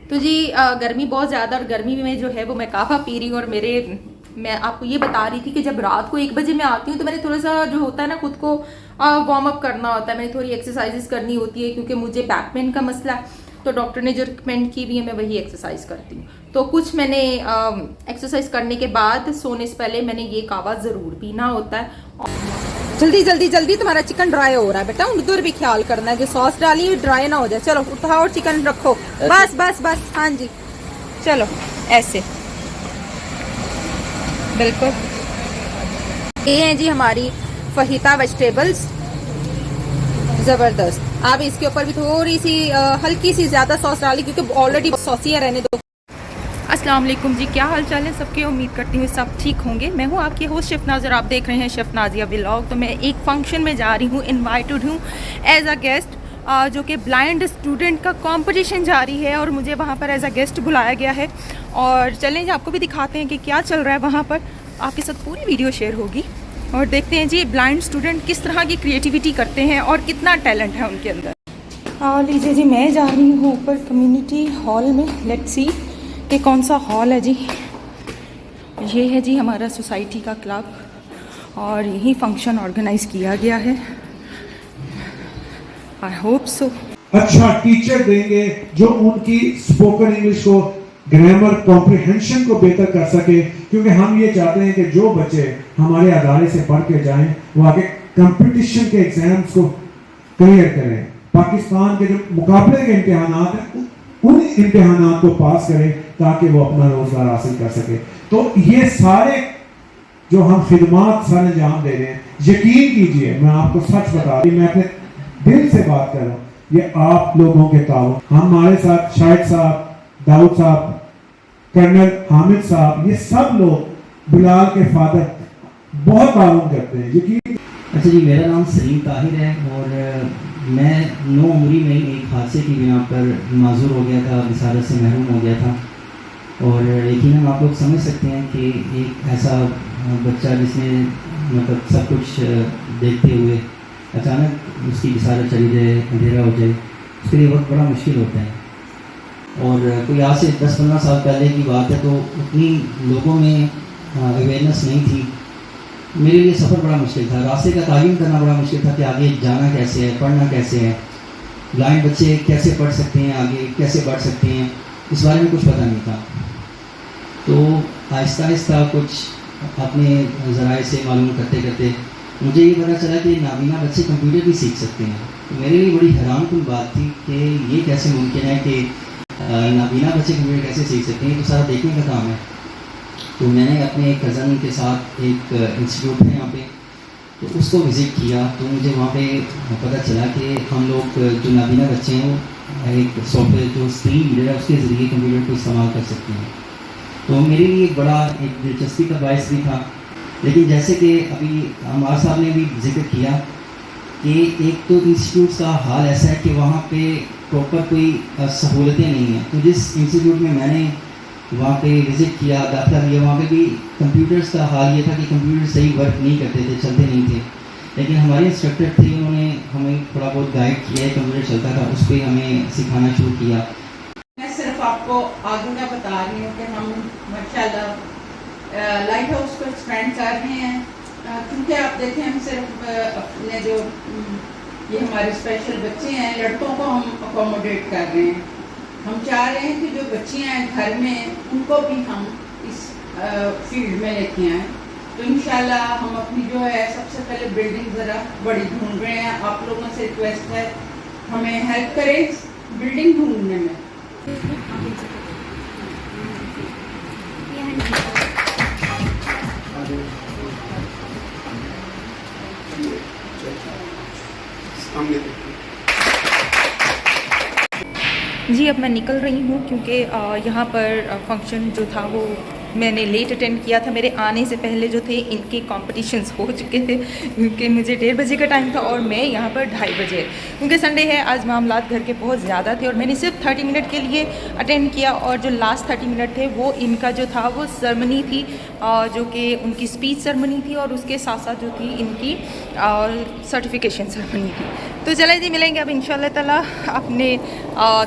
तो जी गर्मी बहुत ज़्यादा, और गर्मी में जो है वो मैं काफ़ा पी रही हूँ। और मैं आपको ये बता रही थी कि जब रात को 1 बजे मैं आती हूँ तो मैंने थोड़ा सा जो होता है ना, खुद को वार्म अप करना होता है, मैंने थोड़ी एक्सरसाइजेस करनी होती है, क्योंकि मुझे बैक पेन का मसला है। तो डॉक्टर ने जो रिकमेंड की हुई है मैं वही एक्सरसाइज करती हूँ। तो कुछ मैंने एक्सरसाइज करने के बाद सोने से पहले मैंने ये कावा ज़रूर पीना होता है। जल्दी जल्दी जल्दी, तुम्हारा चिकन ड्राई हो रहा है बेटा, उधर भी ख्याल करना है, जो सॉस डाली है ड्राई ना हो जाए। चलो उठाओ और चिकन रखो, बस बस बस, हाँ जी चलो ऐसे, बिल्कुल। ये है जी हमारी फहीता वेजिटेबल्स, ज़बरदस्त। आप इसके ऊपर भी थोड़ी सी हल्की सी ज़्यादा सॉस डाली, क्योंकि ऑलरेडी सॉसी है, रहने दो। अस्सलाम वालेकुम जी, क्या हाल चाल है सबके? उम्मीद करती हूँ सब ठीक होंगे। मैं हूँ आपकी होस्ट शेफ़ नाज़र, आप देख रहे हैं शेफ़ नाज़िया व्लॉग। तो मैं एक फ़ंक्शन में जा रही हूँ, इनवाइटेड हूँ एज अ गेस्ट, जो कि ब्लाइंड स्टूडेंट का कंपटीशन जारी है और मुझे वहाँ पर एज अ गेस्ट बुलाया गया है। और चलें जी, आपको भी दिखाते हैं कि क्या चल रहा है वहाँ पर। आपके साथ पूरी वीडियो शेयर होगी और देखते हैं जी ब्लाइंड स्टूडेंट किस तरह की क्रिएटिविटी करते हैं और कितना टैलेंट है उनके अंदर। लीजिए जी, मैं जा रही हूँ ऊपर कम्युनिटी हॉल में। लेट्स सी कि कौन सा हॉल है जी। ये है जी हमारा सोसाइटी का क्लब और यही फंक्शन ऑर्गेनाइज किया गया है। आई होप सो अच्छा टीचर देंगे जो उनकी स्पोकन इंग्लिश को, ग्रामर कॉम्प्रिहेंशन को बेहतर कर सके, क्योंकि हम ये चाहते हैं कि जो बच्चे हमारे अदारे से पढ़ के जाएं वो आगे कंपटीशन के एग्जाम्स को क्लियर करें, पाकिस्तान के जो मुकाबले के इम्तिहानात हैं उन इम्तिहानात को पास करें ताकि वो अपना रोजगार हासिल कर सके। तो ये सारे जो हम खिदमात सर अंजाम दे रहे हैं, यकीन कीजिए मैं आपको सच बता रही, मैं अपने दिल से बात कर रहा हूँ, ये आप लोगों के ताउन, हमारे साथ शाहिद साहब, दाऊद साहब, कर्नल हामिद साहब, ये सब लोग बिलाल के फादर बहुत ताउन करते हैं, यकीन। अच्छा जी, मेरा नाम सलीम ताहिर है और मैं 9 उम्री में एक हादसे की बिना पर माजूर हो गया था, विसारत से महरूम हो गया था। और यकीनन आप लोग समझ सकते हैं कि एक ऐसा बच्चा जिसने मतलब सब कुछ देखते हुए अचानक उसकी विसारत चली जाए, अंधेरा हो जाए, उसके लिए बहुत बड़ा मुश्किल होता है। और कोई आज से 10-15 साल पहले की बात है तो उतनी लोगों में अवेयरनेस नहीं थी। मेरे लिए सफ़र बड़ा मुश्किल था, रास्ते का तायन करना बड़ा मुश्किल था कि आगे जाना कैसे है, पढ़ना कैसे है, ब्लाइंड बच्चे कैसे पढ़ सकते हैं, आगे कैसे बढ़ सकते हैं, इस बारे में कुछ पता नहीं था। तो आहिस्ता आहिस्ता कुछ अपने ज़राए से मालूम करते करते मुझे ये पता चला कि नाबीना बच्चे कंप्यूटर भी सीख सकते हैं। तो मेरे लिए बड़ी हैरानकुन बात थी कि ये कैसे मुमकिन है कि नाबीना बच्चे कंप्यूटर कैसे सीख सकते हैं, तो सारा देखने का काम है। तो मैंने अपने एक कज़न के साथ एक इंस्टीट्यूट है यहाँ पे, तो उसको विज़िट किया। तो मुझे वहाँ पे पता चला कि हम लोग जो नाबीना बच्चे हैं वो एक सॉफ्टवेयर जो स्क्रीन रीडर है उसके ज़रिए कंप्यूटर को इस्तेमाल कर सकते हैं। तो मेरे लिए बड़ा एक दिलचस्पी का बायस भी था। लेकिन जैसे कि अभी हमारे साहब ने भी जिक्र किया कि एक तो इंस्टीट्यूट का हाल ऐसा है कि वहाँ पे प्रॉपर कोई सहूलतें नहीं हैं। तो जिस इंस्टीट्यूट में मैंने वहाँ पे विज़िट किया, दाखिला लिया, वहाँ पे भी कंप्यूटर्स का हाल ये था कि कंप्यूटर सही वर्क नहीं करते थे, चलते नहीं थे। लेकिन हमारे इंस्ट्रक्टर थे, उन्होंने हमें थोड़ा बहुत गाइड किया, कंप्यूटर चलता था, उस पर हमें सिखाना शुरू किया। मैं सिर्फ आपको आगे का बता रही हूँ कि हम माशाल्लाह लाइट हाउस को एक्सपेंड कर रहे हैं, क्योंकि आप देखें हम सिर्फ अपने जो ये हमारे स्पेशल बच्चे हैं लड़कों को हम अकोमोडेट कर रहे हैं। हम चाह रहे हैं कि जो बच्चियाँ हैं घर में उनको भी हम इस फील्ड में लेके आएँ। तो इंशाल्लाह हम अपनी जो है सबसे पहले बिल्डिंग ज़रा बड़ी ढूंढ रहे हैं। आप लोगों से रिक्वेस्ट है हमें हेल्प करें बिल्डिंग ढूंढने में। जी अब मैं निकल रही हूँ, क्योंकि यहाँ पर फंक्शन जो था वो मैंने लेट अटेंड किया था। मेरे आने से पहले जो थे इनके कॉम्पिटिशन्स हो चुके थे, क्योंकि मुझे 1:30 बजे का टाइम था और मैं यहाँ पर 2:30 बजे, क्योंकि संडे है। आज मामलात घर के बहुत ज़्यादा थे और मैंने सिर्फ 30 मिनट के लिए अटेंड किया, और जो लास्ट 30 मिनट थे वो इनका जो था वो सेरेमनी थी, जो कि उनकी स्पीच सेरेमनी थी, और उसके साथ साथ जो थी इनकी सर्टिफिकेशन सेरेमनी थी। तो चलें जी, मिलेंगे अब इंशाल्लाह ताला अपने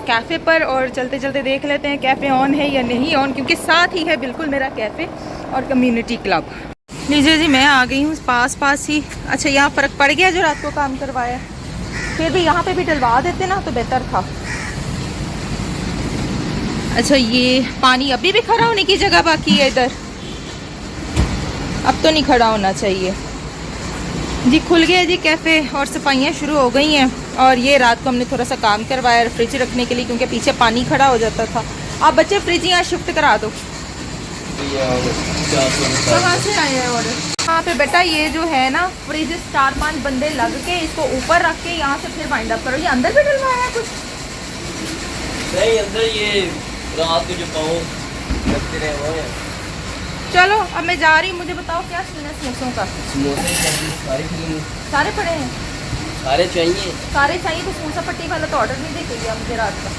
कैफ़े पर, और चलते चलते देख लेते हैं कैफ़े ऑन है या नहीं ऑन, क्योंकि साथ ही है बिल्कुल मेरा कैफ़े और कम्युनिटी क्लब। लीजिए जी, मैं आ गई हूँ पास ही। अच्छा, यहाँ फ़र्क पड़ गया जो रात को काम करवाया, फिर भी यहाँ पे भी डलवा देते ना तो बेहतर था। अच्छा, ये पानी अभी भी खड़ा होने की जगह बाकी है इधर, अब तो नहीं खड़ा होना चाहिए जी। खुल गया जी कैफ़े और सफाइयाँ शुरू हो गई हैं। और ये रात को हमने थोड़ा सा काम करवाया फ्रिज रखने के लिए, क्योंकि पीछे पानी खड़ा हो जाता था। आप बच्चे फ्रिज यहाँ शिफ्ट करा दो। कहाँ से आए हैं ऑर्डर? हाँ पे बेटा, ये जो है ना फ्रिज 4-5 बंदे लग के इसको ऊपर रख के यहाँ से फिर वाइंड अप करो। ये अंदर भी डलवाया है कुछ? नहीं, अंदर ये रात को जो पाओ लगते रहे वो है। चलो अब मैं जा रही हूँ, मुझे बताओ क्या सीन है समोसों का? समोसे सारे पड़े हैं? सारे चाहिए। सारे चाहिए तो समोसा पट्टी वाला तो ऑर्डर नहीं देके गया मुझे रात का।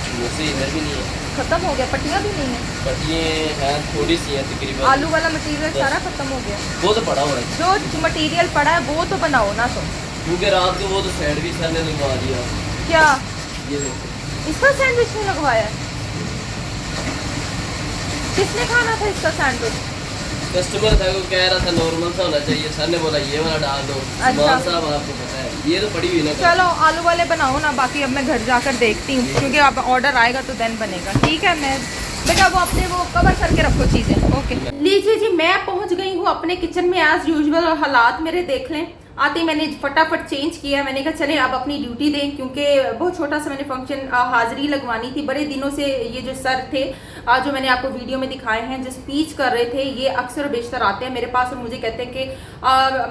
समोसे इधर भी नहीं है, खत्म हो गया, पट्टियाँ भी नहीं है। पट्टियाँ हैं थोड़ी सी हैं तकरीबन। आलू वाला मटेरियल सारा खत्म हो गया। वो तो पड़ा हुआ है, जो मटेरियल पड़ा है वो तो बनाओ ना तुम, क्योंकि रात को वो तो सैंडविच सर ने लगवा दिया। क्या ये देखो, इसका सैंडविच नहीं लगवाया? किसने खाना था इसका सैंडविच? कस्टमर था, वो कह रहा था नॉर्मल सा होना चाहिए, सर ने बोला ये वाला डाल दो। मान साहब आपको पता है ये तो पड़ी हुई ना। चलो आलू वाले बनाओ ना, बाकी अब मैं घर जाकर देखती हूँ, क्योंकि अब ऑर्डर आएगा तो देन बनेगा। ठीक है, मैं बेटा वो अपने वो कवर करके रखो चीज़ें। ओके, लीजिए जी, मैं पहुँच गई हूँ अपने किचन में एज यूजुअल, और हालात मेरे देख लें। आते ही मैंने फटाफट चेंज किया। मैंने कहा चले अब अपनी ड्यूटी दें, क्योंकि बहुत छोटा सा मैंने फंक्शन हाज़िरी लगवानी थी। बड़े दिनों से ये जो सर थे जो मैंने आपको वीडियो में दिखाए हैं, जो स्पीच कर रहे थे, ये अक्सर बेशतर आते हैं मेरे पास और मुझे कहते हैं कि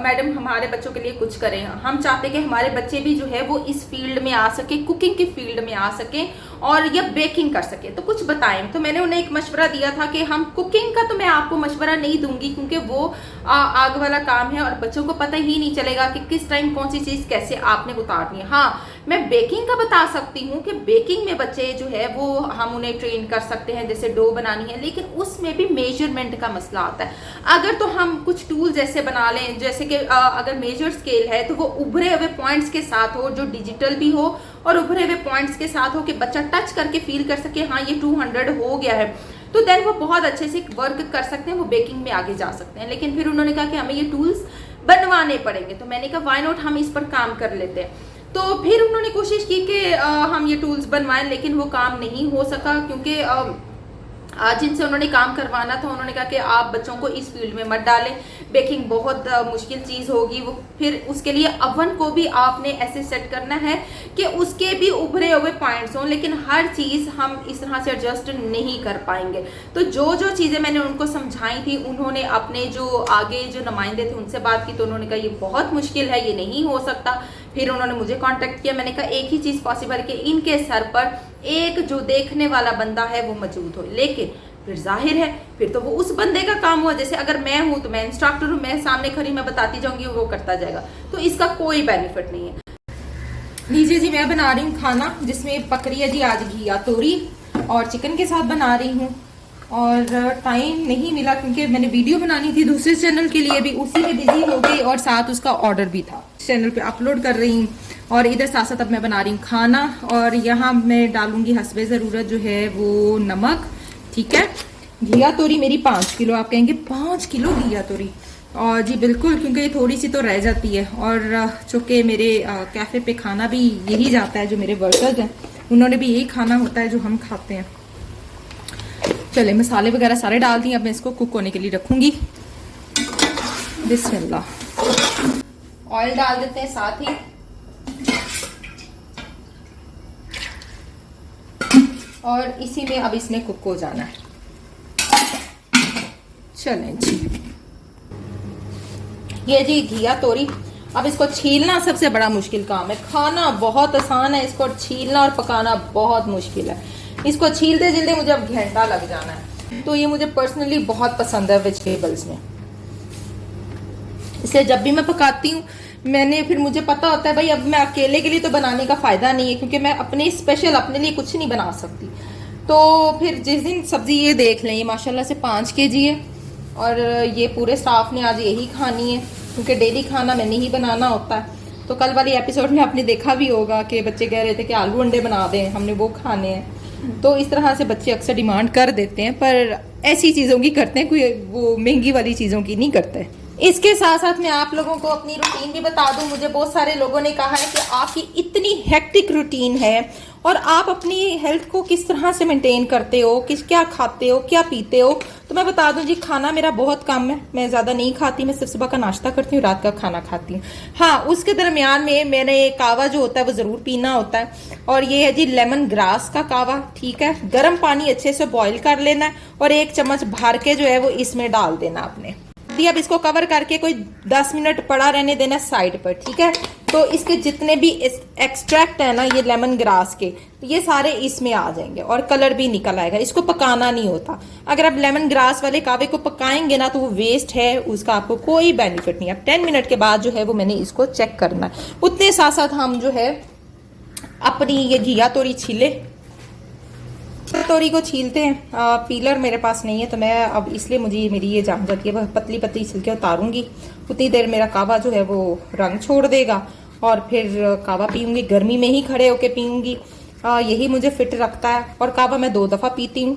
मैडम हमारे बच्चों के लिए कुछ करें। हम चाहते हैं कि हमारे बच्चे भी जो है वो इस फील्ड में आ सके, कुकिंग की फील्ड में आ सकें और या बेकिंग कर सके, तो कुछ बताएं। तो मैंने उन्हें एक मशवरा दिया था कि हम कुकिंग का तो मैं आपको मशवरा नहीं दूंगी, क्योंकि वो आग वाला काम है और बच्चों को पता ही नहीं चलेगा कि किस टाइम कौन सी चीज़ कैसे आपने उतारनी है। हाँ, मैं बेकिंग का बता सकती हूँ कि बेकिंग में बच्चे जो है वो हम उन्हें ट्रेन कर सकते हैं, जैसे डो बनानी है, लेकिन उसमें भी मेजरमेंट का मसला आता है। अगर तो हम कुछ टूल जैसे बना लें, जैसे कि अगर मेजर स्केल है तो वो उभरे हुए पॉइंट्स के साथ हो, जो डिजिटल भी हो और उभरे हुए पॉइंट्स के साथ हो, कि बच्चा टच करके फील कर सके हाँ ये 200 हो गया है, तो देन वो बहुत अच्छे से वर्क कर सकते हैं, वो बेकिंग में आगे जा सकते हैं। लेकिन फिर उन्होंने कहा कि हमें ये टूल्स बनवाने पड़ेंगे, तो मैंने कहा व्हाई नॉट, हम इस पर काम कर लेते हैं। तो फिर उन्होंने कोशिश की कि हम ये टूल्स बनवाएं, लेकिन वो काम नहीं हो सका, क्योंकि जिनसे उन्होंने काम करवाना था उन्होंने कहा कि आप बच्चों को इस फील्ड में मत डालें, बेकिंग बहुत मुश्किल चीज़ होगी। वो फिर उसके लिए अवन को भी आपने ऐसे सेट करना है कि उसके भी उभरे हुए पॉइंट्स हों, लेकिन हर चीज़ हम इस तरह से एडजस्ट नहीं कर पाएंगे। तो जो जो चीज़ें मैंने उनको समझाई थी, उन्होंने अपने जो आगे जो नुमाइंदे थे उनसे बात की, तो उन्होंने कहा ये बहुत मुश्किल है, ये नहीं हो सकता। फिर उन्होंने मुझे कांटेक्ट किया, मैंने कहा एक ही चीज़ पॉसिबल है कि इनके सर पर एक जो देखने वाला बंदा है वो मौजूद हो। लेकिन फिर जाहिर है फिर तो वो उस बंदे का काम हुआ, जैसे अगर मैं हूँ तो मैं इंस्ट्रक्टर हूँ, मैं सामने खड़ी मैं बताती जाऊंगी, वो करता जाएगा, तो इसका कोई बेनिफिट नहीं है। लीजिए जी, मैं बना रही हूँ खाना, जिसमें पकड़ी है जी आज घिया तोरी और चिकन के साथ बना रही हूँ। और टाइम नहीं मिला क्योंकि मैंने वीडियो बनानी थी दूसरे चैनल के लिए भी, उसी में बिजी हो गई और साथ उसका ऑर्डर भी था, चैनल पे अपलोड कर रही हूँ। और इधर साथ साथ अब मैं बना रही हूँ खाना, और यहाँ मैं डालूंगी हस्बे ज़रूरत जो है वो नमक। ठीक है, घिया तोरी मेरी 5 किलो, आप कहेंगे 5 किलो घिया तोरी, और जी बिल्कुल, क्योंकि ये थोड़ी सी तो रह जाती है। और चूँकि मेरे कैफ़े पे खाना भी यही जाता है, जो मेरे वर्कर्स हैं उन्होंने भी यही खाना होता है जो हम खाते हैं। चले, मसाले वगैरह सारे डाल दिए, अब मैं इसको कुक होने के लिए रखूँगी। बिस्मिल्लाह, ऑयल डाल देते हैं साथ ही, और इसी में अब इसने कुक हो जाना है। चलें जी, ये जी घिया तोरी। अब इसको छीलना सबसे बड़ा मुश्किल काम है, खाना बहुत आसान है, इसको छीलना और पकाना बहुत मुश्किल है। इसको छीलते छीलते मुझे अब घंटा लग जाना है। तो ये मुझे पर्सनली बहुत पसंद है वेजिटेबल्स में, इसलिए जब भी मैं पकाती हूँ फिर मुझे पता होता है भाई अब मैं अकेले के लिए तो बनाने का फ़ायदा नहीं है, क्योंकि मैं अपने स्पेशल अपने लिए कुछ नहीं बना सकती। तो फिर जिस दिन सब्ज़ी ये देख लें, ये माशाल्लाह से 5 kg है और ये पूरे स्टाफ ने आज यही खानी है, क्योंकि डेली खाना मैंने ही बनाना होता है। तो कल वाली एपिसोड में आपने देखा भी होगा कि बच्चे कह रहे थे कि आलू अंडे बना दें, हमने वो खाने हैं। तो इस तरह से बच्चे अक्सर डिमांड कर देते हैं, पर ऐसी चीज़ों की करते हैं, कोई वो महंगी वाली चीज़ों की नहीं करते। इसके साथ साथ मैं आप लोगों को अपनी रूटीन भी बता दूं। मुझे बहुत सारे लोगों ने कहा है कि आपकी इतनी हेक्टिक रूटीन है और आप अपनी हेल्थ को किस तरह से मेंटेन करते हो, क्या खाते हो, क्या पीते हो। तो मैं बता दूं जी, खाना मेरा बहुत कम है, मैं ज़्यादा नहीं खाती, मैं सिर्फ सुबह का नाश्ता करती हूँ, रात का खाना खाती हूँ। हाँ, उसके दरमियान में मैंने कावा जो होता है वो ज़रूर पीना होता है, और ये है जी लेमन ग्रास का कावा। ठीक है, गर्म पानी अच्छे से बॉयल कर लेना है और 1 चम्मच भर के जो है वो इसमें डाल देना आपने। अब इसको कवर करके कोई 10 मिनट पड़ा रहने देना साइड पर। ठीक है, तो इसके जितने भी एक्सट्रैक्ट है ना ये लेमन ग्रास के, तो ये सारे इसमें आ जाएंगे और कलर भी निकल आएगा। इसको पकाना नहीं होता। अगर आप लेमन ग्रास वाले कावे को पकाएंगे ना तो वो वेस्ट है, उसका आपको कोई बेनिफिट नहीं है। अब 10 मिनट के बाद जो है वो मैंने इसको चेक करना है। उतने साथ साथ हम जो है अपनी ये घिया तोरी छीले, तोरी को छीलते हैं। पीलर मेरे पास नहीं है, तो मैं अब इसलिए मुझे मेरी ये जान जाती है, पतली पतली छिलके उतारूंगी। उतनी देर मेरा कावा जो है वो रंग छोड़ देगा और फिर कावा पीऊंगी, गर्मी में ही खड़े होके पीऊंगी। यही मुझे फिट रखता है। और कावा मैं 2 दफ़ा पीती हूँ,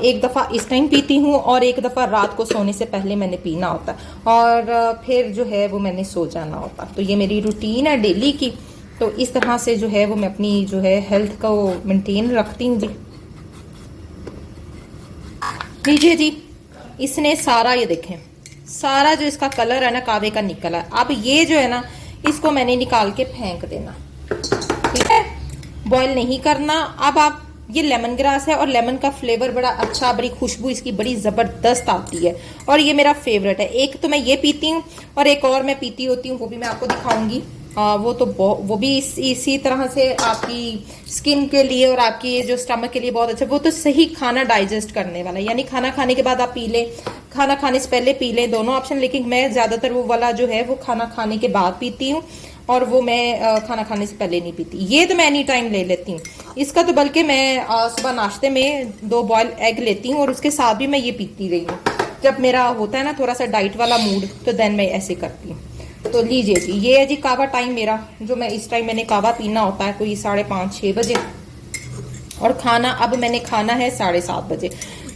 1 दफ़ा इस टाइम पीती हूँ और 1 दफ़ा रात को सोने से पहले मैंने पीना होता है, और फिर जो है वो मैंने सो जाना होता। तो ये मेरी रूटीन है डेली की। तो इस तरह से जो है वो मैं अपनी जो है हेल्थ को मेंटेन रखती हूँ जी। लीजिए जी, इसने सारा ये देखें, सारा जो इसका कलर है ना कावे का निकला है। अब ये जो है ना इसको मैंने निकाल के फेंक देना। ठीक है, बॉईल नहीं करना। अब आप ये लेमन ग्रास है और लेमन का फ्लेवर बड़ा अच्छा, बड़ी खुशबू इसकी बड़ी ज़बरदस्त आती है और ये मेरा फेवरेट है। एक तो मैं ये पीती हूँ और एक और मैं पीती होती हूँ, वो भी मैं आपको दिखाऊंगी। वो भी इसी तरह से आपकी स्किन के लिए और आपकी जो स्टमक के लिए बहुत अच्छा। वो तो सही खाना डाइजेस्ट करने वाला है, यानी खाना खाने के बाद आप पी लें, खाना खाने से पहले पी लें, दोनों ऑप्शन। लेकिन मैं ज़्यादातर वो वाला जो है वो खाना खाने के बाद पीती हूँ और वो मैं खाना खाने से पहले नहीं पीती। ये तो मैं एनी टाइम ले लेती हूँ। इसका तो बल्कि मैं सुबह नाश्ते में 2 बॉयल एग लेती हूँ और उसके साथ भी मैं ये पीती रही हूँ। जब मेरा होता है ना थोड़ा सा डाइट वाला मूड, तो देन मैं ऐसे करती हूँ। तो लीजिए जी, ये है जी कावा टाइम मेरा, जो मैं इस टाइम मैंने कावा पीना होता है कोई 5:30-6 बजे, और खाना अब मैंने खाना है 7:30 बजे।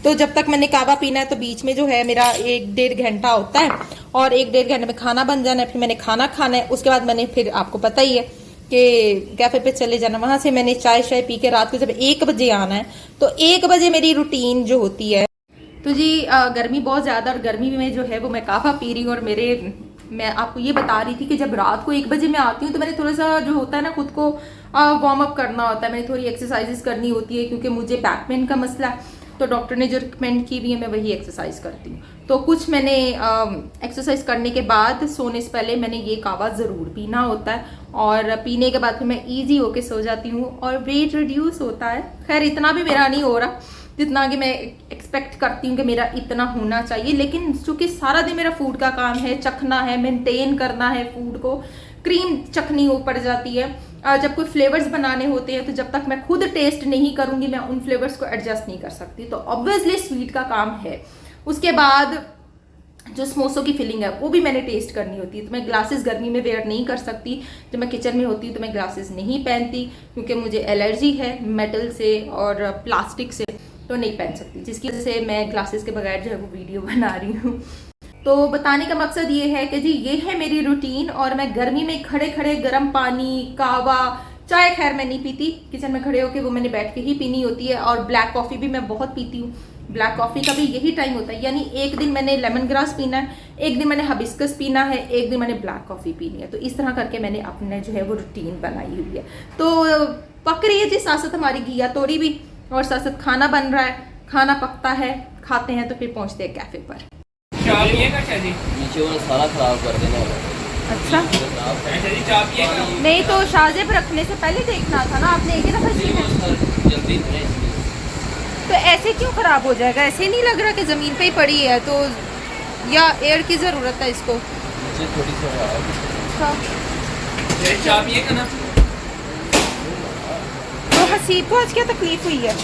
तो जब तक मैंने कावा पीना है तो बीच में जो है मेरा 1-1.5 घंटा होता है, और 1-1.5 घंटे में खाना बन जाना है। फिर मैंने खाना खाना है, उसके बाद मैंने फिर आपको पता ही है कि कैफे पे चले जाना, वहां से मैंने चाय पी के रात को जब 1 बजे आना है, तो 1 बजे मेरी रूटीन जो होती है। तो जी गर्मी बहुत ज़्यादा, और गर्मी में जो है वो मैं कावा पी रही हूँ। और मैं आपको ये बता रही थी कि जब रात को 1 बजे मैं आती हूँ तो मैंने थोड़ा सा जो होता है ना खुद को वार्म अप करना होता है, मैंने थोड़ी एक्सरसाइजेस करनी होती है, क्योंकि मुझे बैक पेन का मसला है। तो डॉक्टर ने जो रिकमेंड की हुई है मैं वही एक्सरसाइज करती हूँ। तो कुछ मैंने एक्सरसाइज करने के बाद सोने से पहले मैंने ये कावा ज़रूर पीना होता है, और पीने के बाद फिर मैं ईजी होके सो जाती हूँ और वेट रिड्यूस होता है। खैर इतना भी मेरा नहीं हो रहा जितना कि मैं एक्सपेक्ट करती हूँ कि मेरा इतना होना चाहिए, लेकिन चूँकि सारा दिन मेरा फूड का काम है, चखना है, मेंटेन करना है फूड को, क्रीम चखनी हो पड़ जाती है। जब कोई फ्लेवर्स बनाने होते हैं तो जब तक मैं खुद टेस्ट नहीं करूँगी मैं उन फ्लेवर्स को एडजस्ट नहीं कर सकती। तो ऑब्वियसली स्वीट का काम है। उसके बाद जो समोसों की फिलिंग है वो भी मैंने टेस्ट करनी होती है। तो मैं ग्लासेस गर्मी में वेयर नहीं कर सकती। जब मैं किचन में होती हूँ तो मैं ग्लासेस नहीं पहनती, क्योंकि मुझे एलर्जी है मेटल से और प्लास्टिक से, तो नहीं पहन सकती, जिसकी वजह से मैं ग्लासेस के बगैर जो है वो वीडियो बना रही हूँ। तो बताने का मकसद ये है कि जी ये है मेरी रूटीन। और मैं गर्मी में खड़े खड़े गर्म पानी, कावा, चाय खैर मैं नहीं पीती, किचन में खड़े होके वो मैंने बैठ के ही पीनी होती है। और ब्लैक कॉफ़ी भी मैं बहुत पीती हूँ। ब्लैक कॉफ़ी का भी यही टाइम होता है, यानी एक दिन मैंने लेमन ग्रास पीना है, एक दिन मैंने हिबिस्कस पीना है, एक दिन मैंने ब्लैक कॉफ़ी पीनी है। तो इस तरह करके मैंने अपने जो है वो रूटीन बनाई हुई है। तो पक रही है जी साथ साथ हमारी घिया तोरी भी, और साथ साथ खाना बन रहा है, खाना पकता है, खाते हैं, तो फिर पहुंचते हैं कैफे पर। नीचे वाला सारा खराब कर देना होगा। अच्छा नहीं, तो शाहजेब रखने से पहले देखना था ना आपने, एक ही दफा जल्दी तो ऐसे क्यों ख़राब हो जाएगा? ऐसे नहीं लग रहा कि ज़मीन पे ही पड़ी है तो, या एयर की ज़रूरत है इसको? नीचे थोड़ी सी हवा है। हाँ। चाप ये करना तो हसीब को आज क्या तकलीफ हुई है?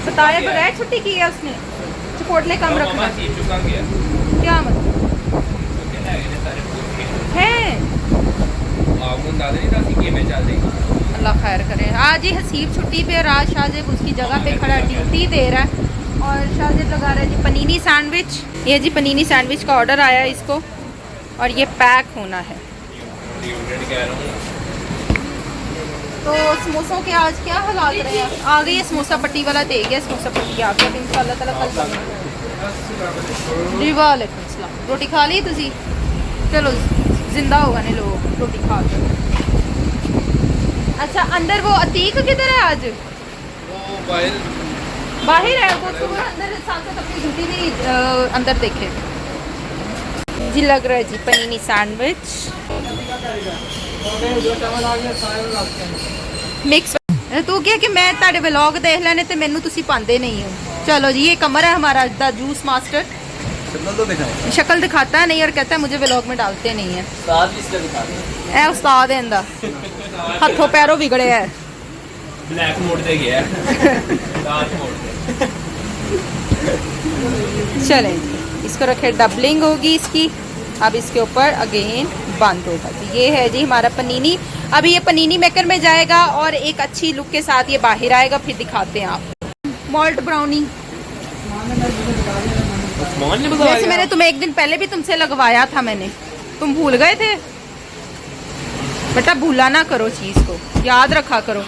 बताया बगैर छुट्टी की है उसने? चिपोटले कम रखना क्या मतलब है? अल्लाह खैर करे। आज ही हसीब छुट्टी पे, राज शाहजेब उसकी जगह पे खड़ा ड्यूटी दे रहा है और शाहजेब लगा रहा है जी पनीनी सैंडविच। ये जी पनीनी सैंडविच का ऑर्डर आया है इसको और ये पैक होना है। तो समोसों के आज क्या हालात रहे हैं? आ गई है समोसा पट्टी वाला, दे गया समोसा पट्टी आ गया। इंशाल्लाह ताला कल जी। वालेकुम सलाम। रोटी खा ली तुसी? चलो जिंदा होगा नहीं लोग रोटी खा के। अच्छा अंदर वो अतीक किधर है आज? बाहर है वो, तो अंदर साथ साथ अपनी ड्यूटी भी अंदर देखे जी। लग रहा है जी पनीनी सैंडविच मिक्स। तू क्या कि मैं ताड़े व्लॉग देख लेने ते मैनू तुसी पांदे नहीं हो। चलो जी, ये कमर है हमारा द जूस मास्टर। शक्ल दिखाता है नहीं और कहता है मुझे व्लॉग में डालते नहीं है। ए उस्ताद है इंदा हथों पैरों बिगड़े है। ब्लैक मोड पे गया डार्क मोड पे। चलें जी, इसको रखे डबलिंग होगी इसकी। अब इसके ऊपर अगेन बंद होगा जी। ये है जी हमारा पनीनी। अभी ये पनीनी मेकर में जाएगा और एक अच्छी लुक के साथ ये बाहर आएगा, फिर दिखाते हैं आप। मॉल्ट ब्राउनी जैसे मैंने तुम्हें एक दिन पहले भी तुमसे लगवाया था मैंने, तुम भूल गए थे बेटा। भूला ना करो चीज़ को, याद रखा करो।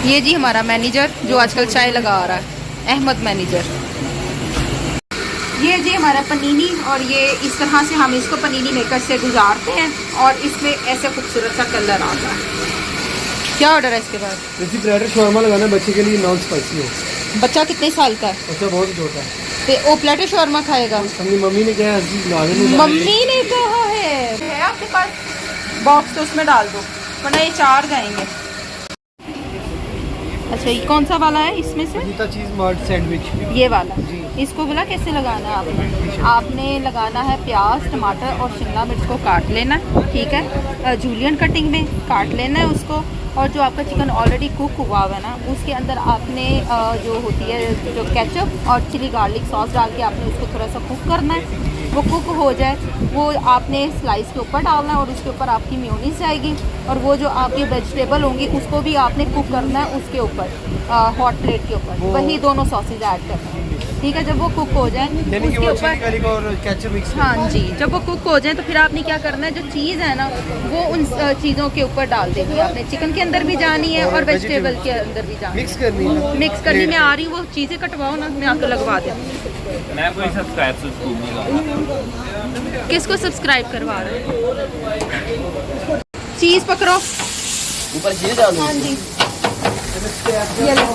ये जी हमारा मैनेजर जो आजकल चाय लगा रहा है, अहमद मैनेजर। ये जी हमारा पनीनी और ये इस तरह से हम इसको पनीनी मेकर से गुजारते हैं और इसमें ऐसे खूबसूरत सा कलर आता है। क्या ऑर्डर है इसके बाद? जैसे प्लेटर शॉर्मा लगाना है बच्चे के लिए, नॉन स्पाइसी हो। बच्चा कितने साल का है? बच्चा बहुत छोटा है। तो वो प्लेटर शॉर्मा खाएगा? अपनी मम्मी ने कहा मम्मी ने कहा है आपके पास बॉक्स, तो उसमें डाल दो वरना ये 4 जाएंगे। अच्छा ये कौन सा वाला है इसमें से? चीज मार्ट सैंडविच ये वाला। इसको बोला कैसे लगाना है आपने? आपने लगाना है प्याज, टमाटर और शिमला मिर्च को काट लेना है, ठीक है, जूलियन कटिंग में काट लेना है उसको। और जो आपका चिकन ऑलरेडी कुक हुआ हुआ है ना, उसके अंदर आपने जो होती है जो केचप और चिली गार्लिक सॉस डाल के आपने उसको थोड़ा सा कुक करना है। वो कुक हो जाए वो आपने स्लाइस के ऊपर डालना है और उसके ऊपर आपकी मेयोनीज जाएगी। और वो जो आपकी वेजिटेबल होंगी उसको भी आपने कुक करना है उसके ऊपर हॉट प्लेट के ऊपर। वही दोनों सॉसेज ऐड करना है, ठीक है। जब वो कुक हो जाए उसके ऊपर, हाँ जी, जब वो कुक हो जाए तो फिर आपने क्या करना है, जो चीज़ है ना वो उन चीज़ों के ऊपर डाल देनी है। आपने चिकन के अंदर भी जानी है और वेजिटेबल के अंदर भी जानी है। मिक्स करनी मैं आ रही हूँ। वो चीज़ें कटवाओ ना, मैं आकर लगवा दें। मैं कोई सब्सक्राइब नहीं। किसको सब्सक्राइब करवा रहे हैं? चीज़ पकड़ो ऊपर ये डालो। हाँ जी, ये लो।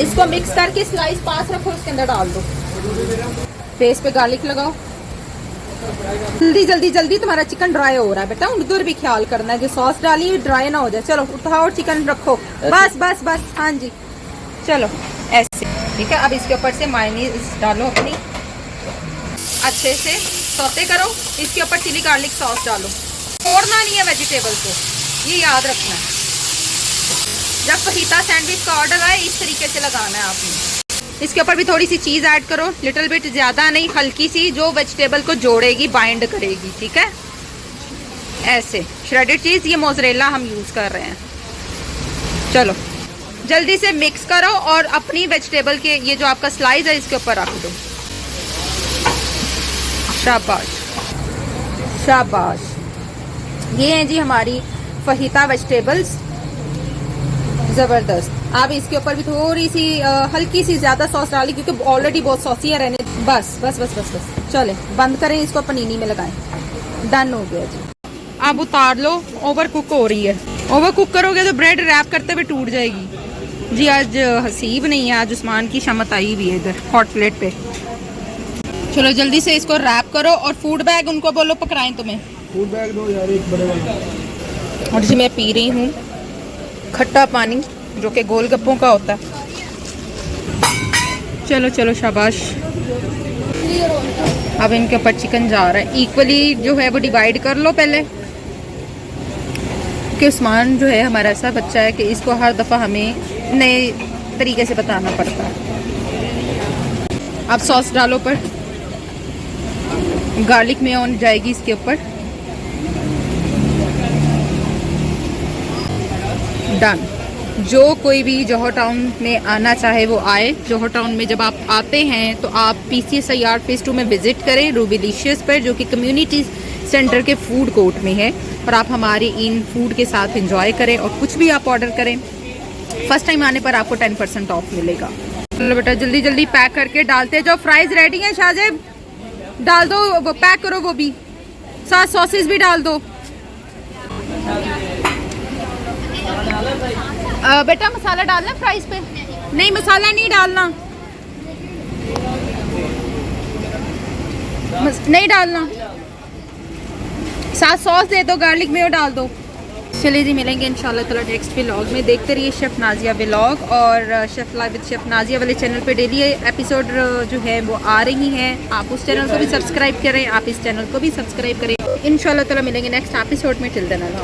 इसको मिक्स करके स्लाइस पास रखो, उसके अंदर डाल दो। फेस पे गार्लिक लगाओ। जल्दी जल्दी जल्दी, तुम्हारा चिकन ड्राई हो रहा है बेटा, उधर भी ख्याल करना है। जो सॉस डाली ड्राई ना हो जाए। चलो उठाओ और चिकन रखो। बस बस बस, हाँ जी चलो ऐसे, ठीक है। अब इसके ऊपर से मायोनीज डालो अपनी, अच्छे से सौते करो। इसके ऊपर चिली गार्लिक सॉस डालो। छोड़ना नहीं है वेजिटेबल को, ये याद रखना है। जब फहीता सैंडविच का ऑर्डर आए इस तरीके से लगाना है आपने। इसके ऊपर भी थोड़ी सी चीज़ ऐड करो, लिटिल बिट, ज़्यादा नहीं, हल्की सी, जो वेजिटेबल को जोड़ेगी, बाइंड करेगी, ठीक है। ऐसे श्रेडेड चीज़, ये मोज़रेला हम यूज़ कर रहे हैं। चलो जल्दी से मिक्स करो और अपनी वेजिटेबल के ये जो आपका स्लाइस है इसके ऊपर रख दो। शाबाश शाबाश। ये हैं जी हमारी फहीता वेजिटेबल्स, ज़बरदस्त। आप इसके ऊपर भी थोड़ी सी हल्की सी ज़्यादा सॉस डाली क्योंकि ऑलरेडी बहुत सॉसी है रहने। बस बस बस बस बस, चले बंद करें इसको, पनीनी में लगाएं। डन हो गया जी। अब उतार लो, ओवर कुक हो रही है। ओवर कुक करोगे तो ब्रेड रैप करते हुए टूट जाएगी जी। आज हसीब नहीं है, आज उस्मान की शमत आई हुई है इधर हॉट प्लेट पे। चलो जल्दी से इसको रैप करो और फूड बैग उनको बोलो पकड़ाएं तुम्हें। फूड बैग दो यार, एक बड़े वाला। और जी मैं पी रही हूँ खट्टा पानी जो कि गोलगप्पों का होता है। चलो चलो शाबाश। अब इनके ऊपर चिकन जा रहा है, इक्वली जो है वो डिवाइड कर लो पहले, कि उस्मान जो है हमारा ऐसा बच्चा है कि इसको हर दफ़ा हमें नए तरीके से बताना पड़ता है। अब सॉस डालो पर, गार्लिक मेयोन जाएगी इसके ऊपर। डन। जो कोई भी जौहर टाउन में आना चाहे वो आए। जौहर टाउन में जब आप आते हैं तो आप PCSIR फेज़ 2 में विज़िट करें, रूबीलिशियस पर, जो कि कम्युनिटी सेंटर के फूड कोर्ट में है, और आप हमारे इन फूड के साथ एंजॉय करें और कुछ भी आप ऑर्डर करें। फर्स्ट टाइम आने पर आपको 10% ऑफ मिलेगा। चलो बेटा जल्दी जल्दी पैक करके डालते जाओ। फ्राइज़ रेडी हैं शाहजेब, डाल दो, वो पैक करो, वो भी साथ सॉसेस भी डाल दो। बेटा मसाला डालना फ्राइज पे? नहीं मसाला नहीं डालना, नहीं डालना। साथ सॉस दे दो, गार्लिक मेयो डाल दो। चलिए जी, मिलेंगे इंशाल्लाह ताला नेक्स्ट व्लॉग में। देखते रहिए शेफ़ नाजिया व्लॉग, और chef live with chef Nazia वाले चैनल पे डेली एपिसोड जो है वो आ रही हैं। आप उस चैनल को भी सब्सक्राइब करें, आप इस चैनल को भी सब्सक्राइब करें। इंशाल्लाह ताला मिलेंगे नेक्स्ट एपिसोड में। टिल देन अल्लाह।